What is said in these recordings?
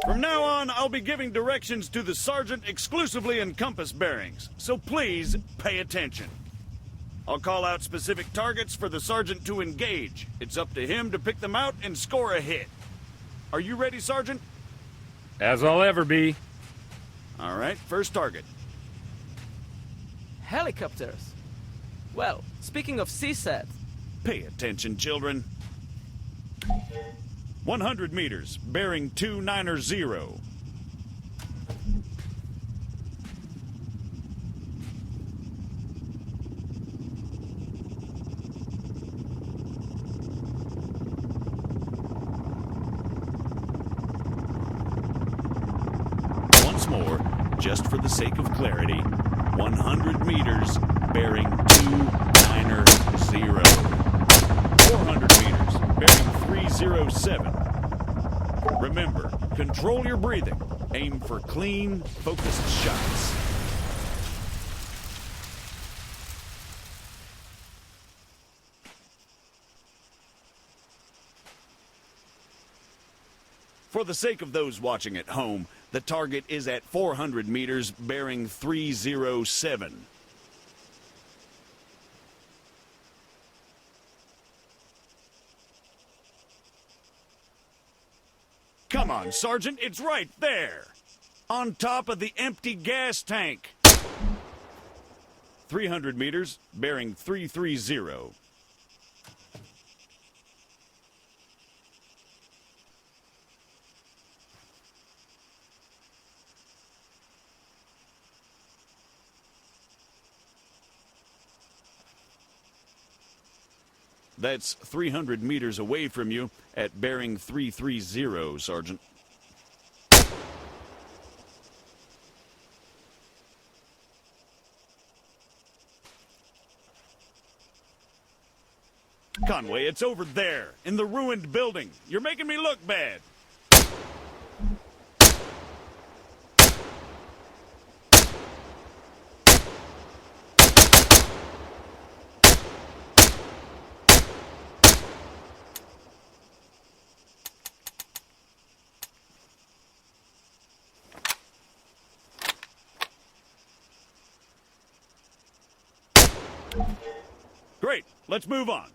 From now on, I'll be giving directions to the sergeant exclusively in compass bearings, so please pay attention. I'll call out specific targets for the sergeant to engage. It's up to him to pick them out and score a hit. Are you ready, Sergeant? As I'll ever be. All right, first target. Helicopters. Well, speaking of CSAT. Pay attention, children. 100 meters, bearing 290. Once more, just for the sake of clarity, 100 meters, bearing 290. 400 meters, bearing 307. Remember, control your breathing. Aim for clean, focused shots. For the sake of those watching at home, the target is at 400 meters, bearing 307. Come on, Sergeant, it's right there. On top of the empty gas tank. 300 meters, bearing 330. That's 300 meters away from you at bearing 330, Sergeant. Conway, it's over there, in the ruined building. You're making me look bad. Great, let's move on.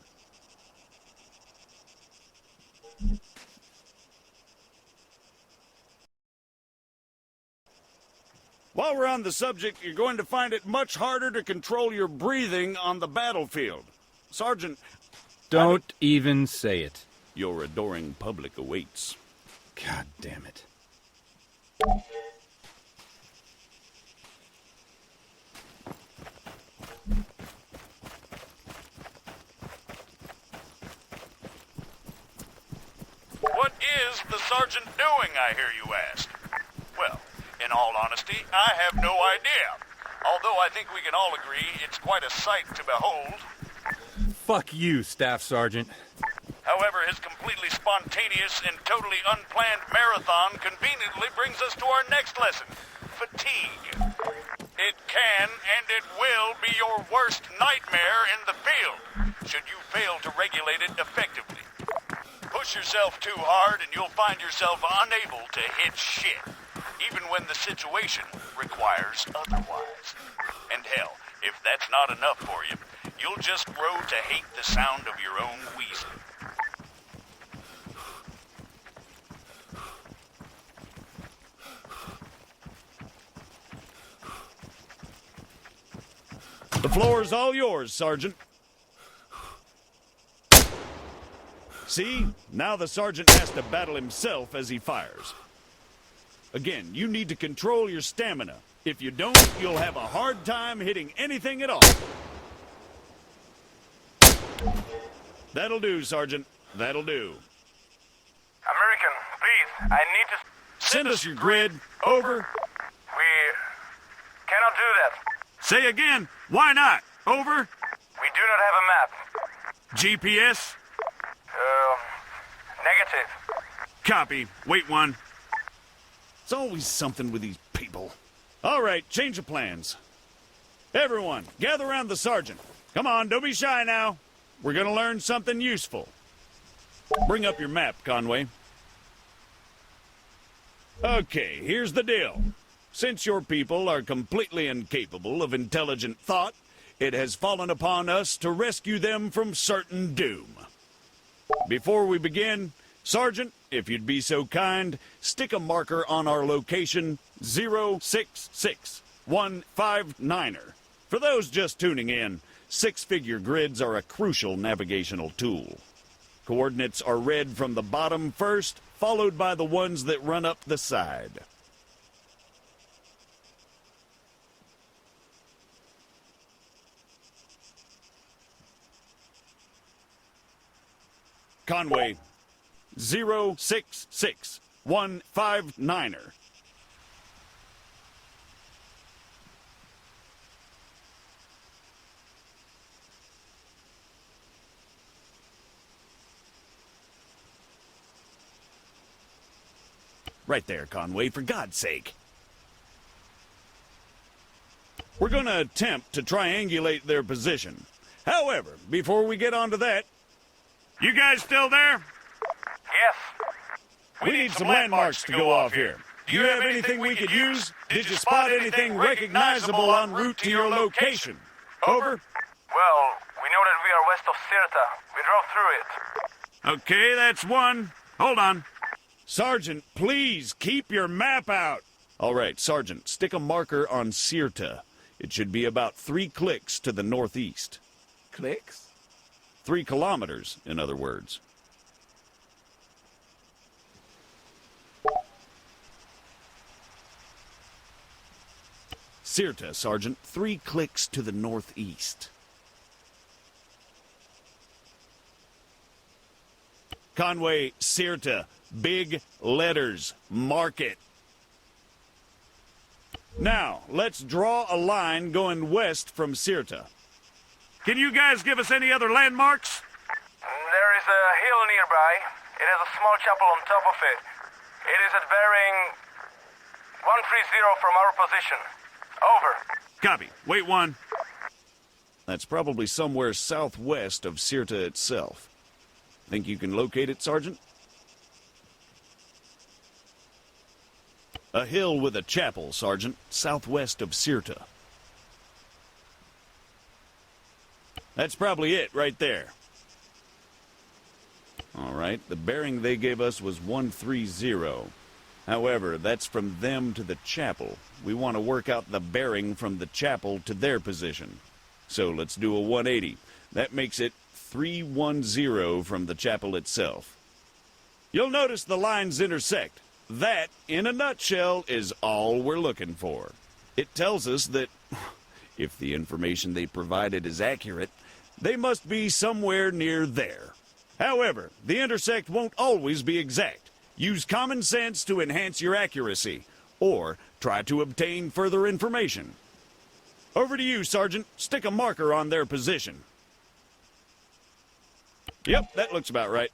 While we're on the subject, you're going to find it much harder to control your breathing on the battlefield. Sergeant... Don't even say it. Your adoring public awaits. God damn it. What is the sergeant doing, I hear you ask? Well, in all honesty, I have no idea. Although I think we can all agree it's quite a sight to behold. Fuck you, Staff Sergeant. However, his completely spontaneous and totally unplanned marathon conveniently brings us to our next lesson, fatigue. It can and it will be your worst nightmare in the field, should you fail to regulate it effectively. Push yourself too hard and you'll find yourself unable to hit shit, even when the situation requires otherwise. And hell, if that's not enough for you, you'll just grow to hate the sound of your own wheezing. The floor's all yours, Sergeant. See? Now the sergeant has to battle himself as he fires. Again, you need to control your stamina. If you don't, you'll have a hard time hitting anything at all. That'll do, Sergeant. That'll do. American, please, I need to... Send us your grid. Over. We cannot do that. Say again. Why not? Over. We do not have a map. GPS. Negative. Copy. Wait one. It's always something with these people. All right, change of plans. Everyone, gather around the sergeant. Come on, don't be shy now. We're gonna learn something useful. Bring up your map, Conway. Okay, here's the deal. Since your people are completely incapable of intelligent thought, it has fallen upon us to rescue them from certain doom. Before we begin, Sergeant, if you'd be so kind, stick a marker on our location 066159er. For those just tuning in, six-figure grids are a crucial navigational tool. Coordinates are read from the bottom first, followed by the ones that run up the side. Conway, 066159er. Right there, Conway, for God's sake. We're going to attempt to triangulate their position. However, before we get on to that, you guys still there? Yes. We need some landmarks to go off here. Do you have anything we could use? Did you spot anything recognizable en route to your location? Over? Well, we know that we are west of Sirta. We drove through it. Okay, that's one. Hold on. Sergeant, please keep your map out. All right, Sergeant, stick a marker on Sirta. It should be about 3 clicks to the northeast. Clicks? 3 kilometers, in other words. Sirta, Sergeant, 3 clicks to the northeast. Conway, Sirta, big letters, mark it. Now, let's draw a line going west from Sirta. Can you guys give us any other landmarks? There is a hill nearby. It has a small chapel on top of it. It is at bearing 130 from our position. Over. Copy. Wait one. That's probably somewhere southwest of Sirta itself. Think you can locate it, Sergeant? A hill with a chapel, Sergeant, southwest of Sirta. That's probably it right there. All right, the bearing they gave us was 130. However, that's from them to the chapel. We want to work out the bearing from the chapel to their position. So let's do a 180. That makes it 310 from the chapel itself. You'll notice the lines intersect. That, in a nutshell, is all we're looking for. It tells us that if the information they provided is accurate, they must be somewhere near there. However, the intersect won't always be exact. Use common sense to enhance your accuracy, or try to obtain further information. Over to you, Sergeant. Stick a marker on their position. Yep, that looks about right.